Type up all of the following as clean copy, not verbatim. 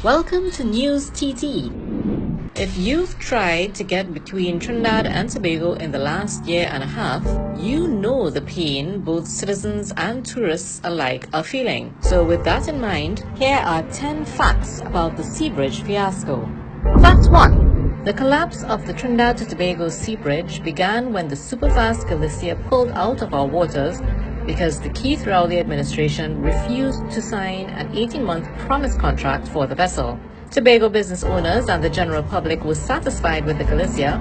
Welcome to News TT. If you've tried to get between Trinidad and Tobago in the last year and a half, you know the pain both citizens and tourists alike are feeling. So with that in mind, here are 10 facts about the sea bridge fiasco. Fact 1. The collapse of the Trinidad to Tobago sea bridge began when the superfast Gallian pulled out of our waters because the Keith Rowley administration refused to sign an 18-month promise contract for the vessel. Tobago business owners and the general public were satisfied with the Gallian,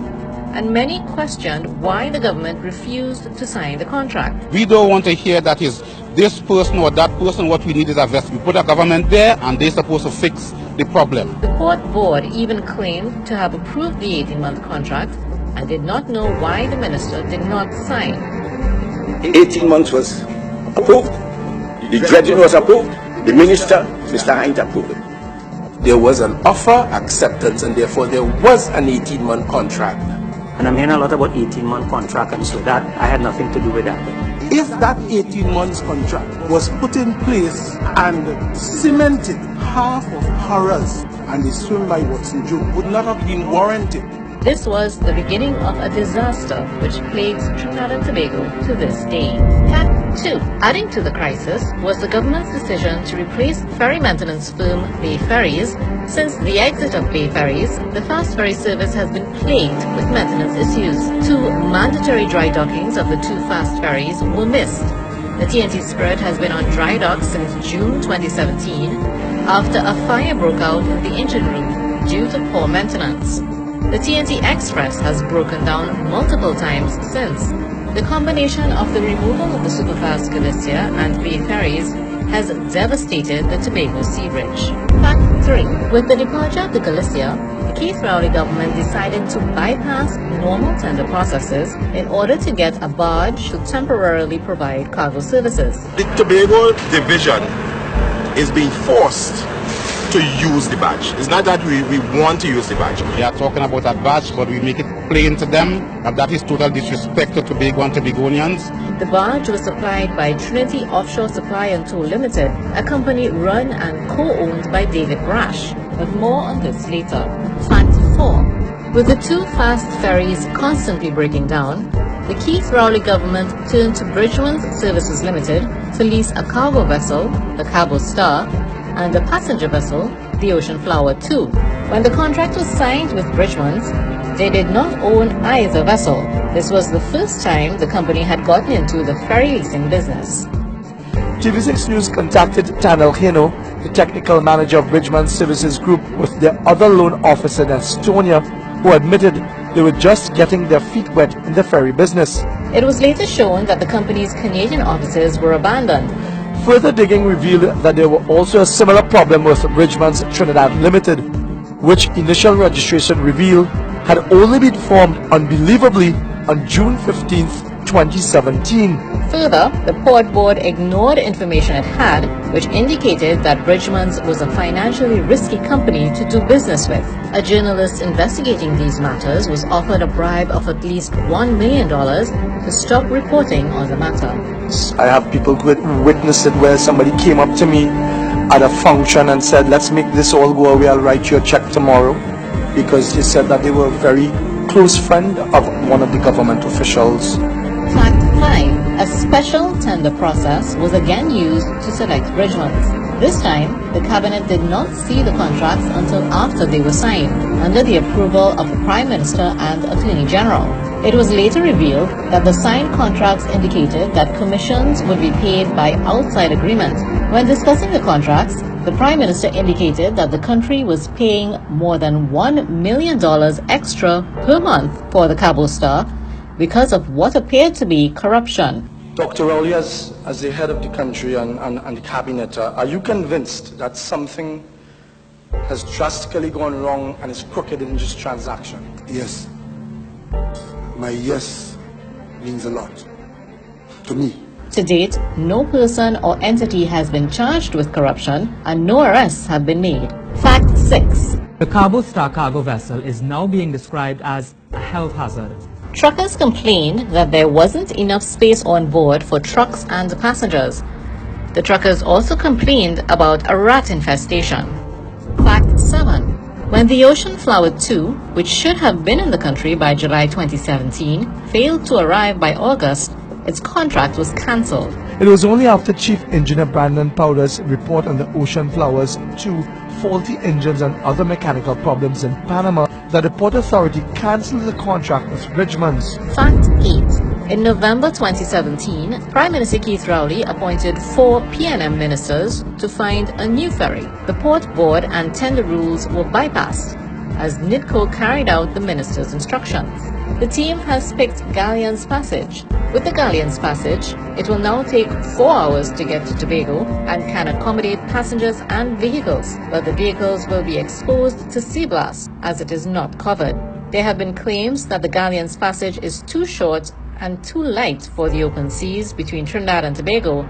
and many questioned why the government refused to sign the contract. We don't want to hear that is this person or that person. What we need is a vessel. We put a government there and they're supposed to fix the problem. The port board even claimed to have approved the 18-month contract and did not know why the minister did not sign. 18 months was approved. The dredging was approved. The minister, Mr. Hines, approved it. There was an offer, acceptance, and therefore there was an 18-month contract. And I'm hearing a lot about 18-month contract, and so that I had nothing to do with that. If that 18 months contract was put in place and cemented, half of horrors and the swim by Watson Joe would not have been warranted. This was the beginning of a disaster which plagues Trinidad and Tobago to this day. Fact 2. Adding to the crisis was the government's decision to replace ferry maintenance firm Bay Ferries. Since the exit of Bay Ferries, the fast ferry service has been plagued with maintenance issues. 2 mandatory dry dockings of the 2 fast ferries were missed. The TNT Spirit has been on dry dock since June 2017 after a fire broke out in the engine room due to poor maintenance. The TNT Express has broken down multiple times since. The combination of the removal of the superfast Gallian and Bay Ferries has devastated the Tobago Sea Bridge. Fact 3. With the departure of the Gallian, the Keith Rowley government decided to bypass normal tender processes in order to get a barge to temporarily provide cargo services. The Tobago division is being forced to use the barge. It's not that we want to use the barge. They are talking about a barge, but we make it plain to them that is total disrespect to Tobago and Tobagonians. The barge was supplied by Trinity Offshore Supply and Tow Limited, a company run and co-owned by David Brash, but more on this later. Fact 4. With the 2 fast ferries constantly breaking down, the Keith Rowley government turned to Bridgman's Services Limited to lease a cargo vessel, the Cabo Star, and a passenger vessel, the Ocean Flower 2. When the contract was signed with Bridgman's, they did not own either vessel. This was the first time the company had gotten into the ferry leasing business. TV6 News contacted Tanel Hino, the technical manager of Bridgman Services Group, with their other loan officer in Estonia, who admitted they were just getting their feet wet in the ferry business. It was later shown that the company's Canadian offices were abandoned. Further digging revealed that there were also a similar problem with Bridgman's Trinidad Limited, which initial registration revealed had only been formed unbelievably on June 15, 2017. Further, the port board ignored information it had, which indicated that Bridgman's was a financially risky company to do business with. A journalist investigating these matters was offered a bribe of at least $1 million to stop reporting on the matter. I have people who witnessed it where somebody came up to me at a function and said, let's make this all go away, I'll write you a check tomorrow, because they said that they were a very close friend of one of the government officials. Fact 5. A special tender process was again used to select Bridgman's. This time, the cabinet did not see the contracts until after they were signed, under the approval of the Prime Minister and Attorney General. It was later revealed that the signed contracts indicated that commissions would be paid by outside agreement. When discussing the contracts, the Prime Minister indicated that the country was paying more than $1 million extra per month for the Cabo Star because of what appeared to be corruption. Dr. Rowley, as the head of the country and the cabinet, are you convinced that something has drastically gone wrong and is crooked in this transaction? Yes. My yes means a lot to me. To date, no person or entity has been charged with corruption and no arrests have been made. Fact 6. The Cabo Star cargo vessel is now being described as a health hazard. Truckers complained that there wasn't enough space on board for trucks and passengers. The truckers also complained about a rat infestation. Fact 2007. When the Ocean Flower 2, which should have been in the country by July 2017, failed to arrive by August, its contract was cancelled. It was only after Chief Engineer Brandon Powder's report on the Ocean Flowers 2 faulty engines and other mechanical problems in Panama that the Port Authority cancelled the contract with Richmond's. Fact 8. In November 2017, Prime Minister Keith Rowley appointed 4 PNM ministers to find a new ferry. The port board and tender rules were bypassed as NIDCO carried out the minister's instructions. The team has picked Gallian's Passage. With the Gallian's Passage, it will now take 4 hours to get to Tobago and can accommodate passengers and vehicles, but the vehicles will be exposed to sea blast as it is not covered. There have been claims that the Gallian's Passage is too short and too light for the open seas between Trinidad and Tobago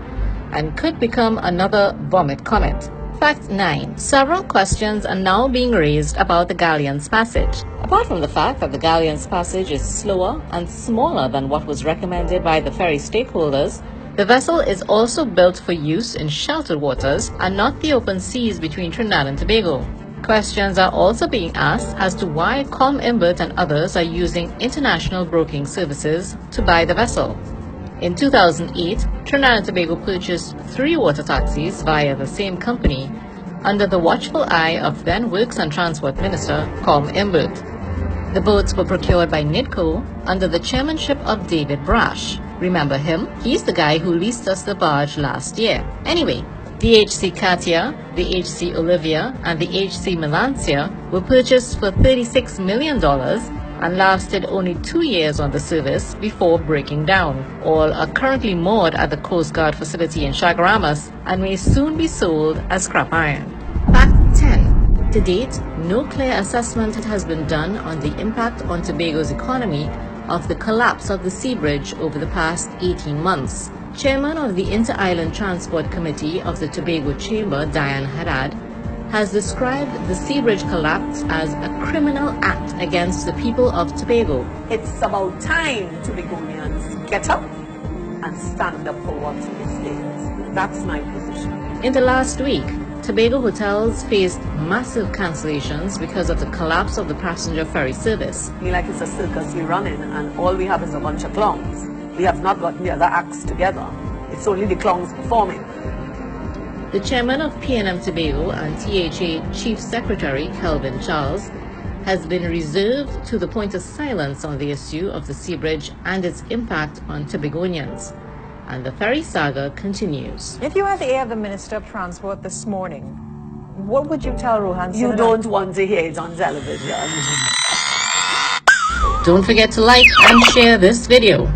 and could become another vomit comet. Fact 9. Several questions are now being raised about the Gallian's Passage. Apart from the fact that the Gallian's Passage is slower and smaller than what was recommended by the ferry stakeholders, the vessel is also built for use in sheltered waters and not the open seas between Trinidad and Tobago. Questions are also being asked as to why Imbert and others are using international broking services to buy the vessel. In 2008, Trinidad and Tobago purchased 3 water taxis via the same company under the watchful eye of then Works and Transport Minister Imbert. The boats were procured by NIDCO under the chairmanship of David Brash. Remember him? He's the guy who leased us the barge last year. Anyway, the HC Katia, the HC Olivia, and the HC Melancia were purchased for $36 million and lasted only 2 years on the service before breaking down. All are currently moored at the Coast Guard facility in Chaguaramas and may soon be sold as scrap iron. Fact 10. To date, no clear assessment has been done on the impact on Tobago's economy of the collapse of the sea bridge over the past 18 months. Chairman of the Inter-Island Transport Committee of the Tobago Chamber, Diane Haddad, has described the sea bridge collapse as a criminal act against the people of Tobago. It's about time Tobagonians get up and stand up for what's theirs. That's my position. In the last week, Tobago hotels faced massive cancellations because of the collapse of the passenger ferry service. I feel like it's a circus we're running and all we have is a bunch of clowns. We have not gotten the other acts together. It's only the clowns performing. The chairman of PNM Tobago and THA Chief Secretary Kelvin Charles has been reserved to the point of silence on the issue of the sea bridge and its impact on Tobagonians. And the ferry saga continues. If you had the ear of the Minister of Transport this morning, what would you tell Rohan? You don't want to hear it on television. Don't forget to like and share this video.